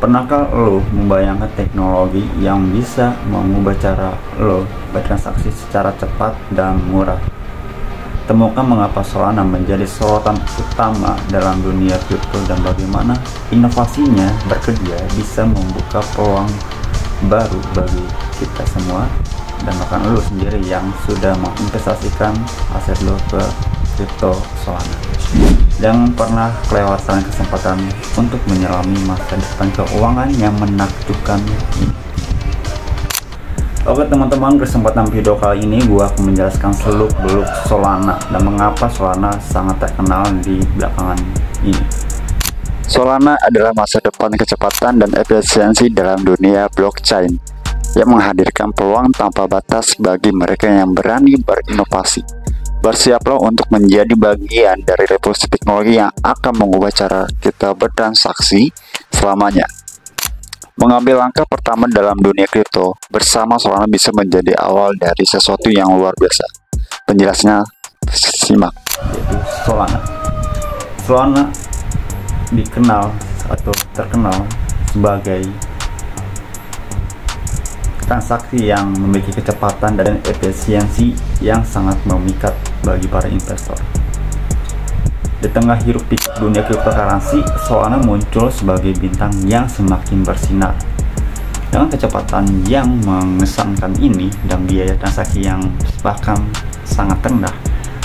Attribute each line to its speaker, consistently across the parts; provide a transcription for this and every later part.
Speaker 1: Pernahkah lo membayangkan teknologi yang bisa mengubah cara lo bertransaksi secara cepat dan murah? Temukan mengapa Solana menjadi sorotan utama dalam dunia kripto dan bagaimana inovasinya bekerja bisa membuka peluang baru bagi kita semua dan bahkan lo sendiri yang sudah menginvestasikan aset lo ke kripto Solana. Yang pernah kelewatan kesempatan untuk menyelami masa depan keuangan yang menakjubkan ini. Oke teman-teman, kesempatan video kali ini gua akan menjelaskan seluk-beluk Solana dan mengapa Solana sangat terkenal di belakangan ini.
Speaker 2: Solana adalah masa depan kecepatan dan efisiensi dalam dunia blockchain yang menghadirkan peluang tanpa batas bagi mereka yang berani berinovasi. Bersiaplah untuk menjadi bagian dari revolusi teknologi yang akan mengubah cara kita bertransaksi selamanya. Mengambil langkah pertama dalam dunia kripto bersama Solana bisa menjadi awal dari sesuatu yang luar biasa. Penjelasannya simak.
Speaker 1: Yaitu Solana dikenal atau terkenal sebagai transaksi yang memiliki kecepatan dan efisiensi yang sangat memikat bagi para investor. Di tengah hiruk pikuk dunia cryptocurrency, Solana muncul sebagai bintang yang semakin bersinar. Dengan kecepatan yang mengesankan ini dan biaya transaksi yang bahkan sangat rendah,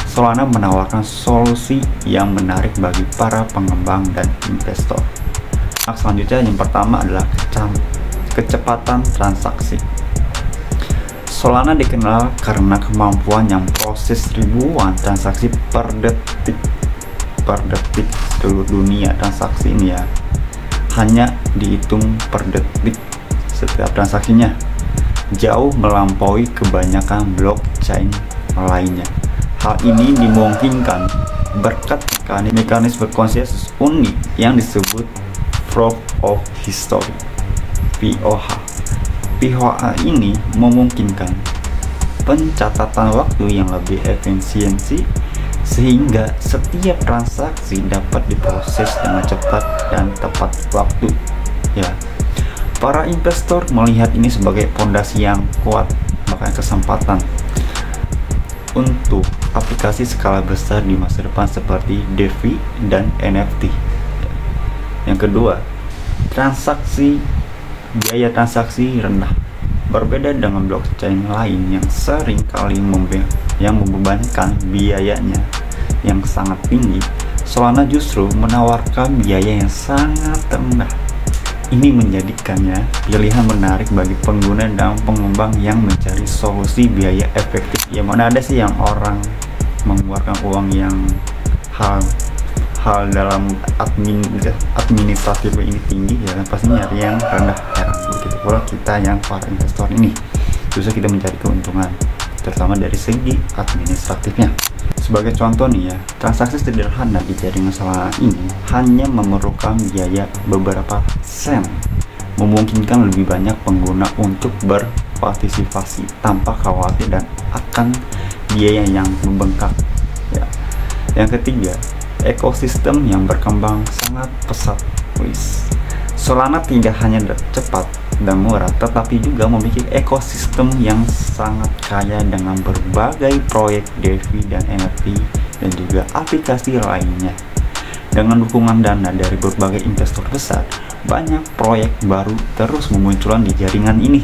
Speaker 1: Solana menawarkan solusi yang menarik bagi para pengembang dan investor. Nah, selanjutnya yang pertama adalah kecepatan transaksi. Solana dikenal karena kemampuan yang proses ribuan transaksi per detik seluruh dunia. Transaksi ini ya hanya dihitung per detik setiap transaksinya, jauh melampaui kebanyakan blockchain lainnya. Hal ini dimungkinkan berkat mekanisme konsensus unik yang disebut Proof of History (POH). POH ini memungkinkan pencatatan waktu yang lebih efisiensi sehingga setiap transaksi dapat diproses dengan cepat dan tepat waktu. Ya, para investor melihat ini sebagai fondasi yang kuat, bahkan kesempatan untuk aplikasi skala besar di masa depan seperti DeFi dan NFT. Yang kedua, biaya transaksi rendah. Berbeda dengan blockchain lain yang sering kali membebankan biayanya yang sangat tinggi, Solana justru menawarkan biaya yang sangat rendah. Ini menjadikannya pilihan menarik bagi pengguna dan pengembang yang mencari solusi biaya efektif. Yang mana ada sih yang orang mengeluarkan uang yang hal dalam administratif ini tinggi, ya kan pasti nyari yang rendah, ya kan? Begitu pula kita yang para investor ini justru kita mencari keuntungan terutama dari segi administratifnya. Sebagai contoh nih ya, transaksi sederhana di jaringan Solana ini hanya memerlukan biaya beberapa sen, memungkinkan lebih banyak pengguna untuk berpartisipasi tanpa khawatir dan akan biaya yang membengkak. Ya. Yang ketiga, ekosistem yang berkembang sangat pesat. Solana tidak hanya cepat dan murah, tetapi juga memiliki ekosistem yang sangat kaya dengan berbagai proyek DeFi dan NFT dan juga aplikasi lainnya. Dengan dukungan dana dari berbagai investor besar, banyak proyek baru terus memunculkan di jaringan ini.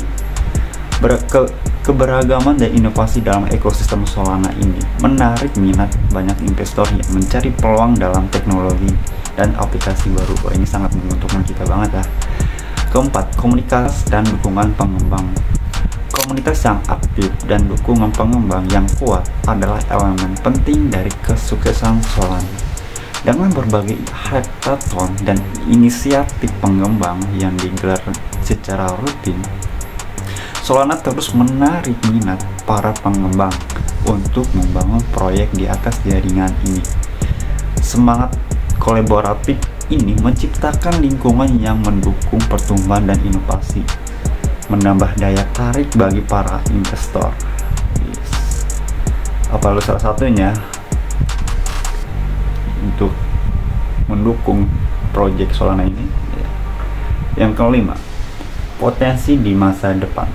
Speaker 1: Keberagaman dan inovasi dalam ekosistem Solana ini menarik minat banyak investor yang mencari peluang dalam teknologi dan aplikasi baru. Wah, ini sangat menguntungkan kita banget ya. Keempat, komunitas dan dukungan pengembang. Komunitas yang aktif dan dukungan pengembang yang kuat adalah elemen penting dari kesuksesan Solana. Dengan berbagai hackathon dan inisiatif pengembang yang digelar secara rutin, Solana terus menarik minat para pengembang untuk membangun proyek di atas jaringan ini. Semangat kolaboratif ini menciptakan lingkungan yang mendukung pertumbuhan dan inovasi, menambah daya tarik bagi para investor. Apa lu salah satunya untuk mendukung proyek Solana ini? Yang kelima, potensi di masa depan.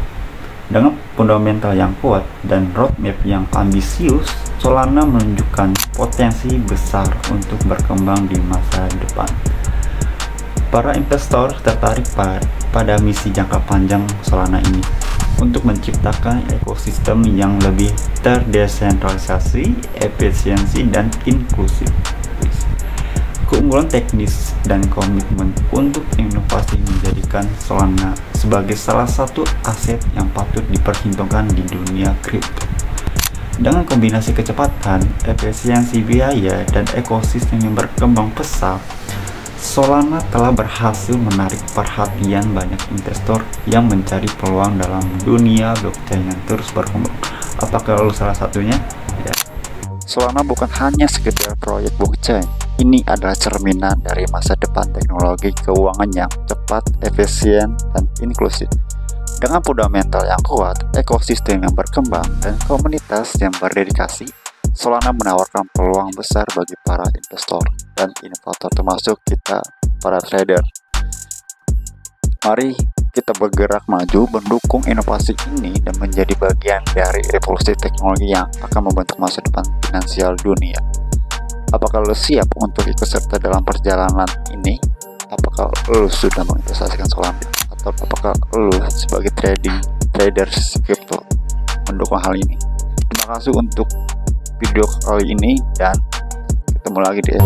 Speaker 1: Dengan fundamental yang kuat dan roadmap yang ambisius, Solana menunjukkan potensi besar untuk berkembang di masa depan. Para investor tertarik pada misi jangka panjang Solana ini untuk menciptakan ekosistem yang lebih terdesentralisasi, efisiensi, dan inklusif. Keunggulan teknis dan komitmen untuk inovasi menjadikan Solana sebagai salah satu aset yang patut diperhitungkan di dunia kripto. Dengan kombinasi kecepatan, efisiensi biaya, dan ekosistem yang berkembang pesat, Solana telah berhasil menarik perhatian banyak investor yang mencari peluang dalam dunia blockchain yang terus berkembang. Apakah lo salah satunya? Ya.
Speaker 2: Solana bukan hanya sekedar proyek blockchain. Ini adalah cerminan dari masa depan teknologi keuangan yang cepat, efisien, dan inklusif. Dengan fundamental yang kuat, ekosistem yang berkembang, dan komunitas yang berdedikasi, Solana menawarkan peluang besar bagi para investor dan inovator, termasuk kita para trader. Mari kita bergerak maju, mendukung inovasi ini, dan menjadi bagian dari revolusi teknologi yang akan membentuk masa depan finansial dunia. Apakah lo siap untuk ikut serta dalam perjalanan ini? Apakah lo sudah menginvestasikan Solana? Atau apakah lo sebagai trader crypto mendukung hal ini? Terima kasih untuk video kali ini, dan ketemu lagi di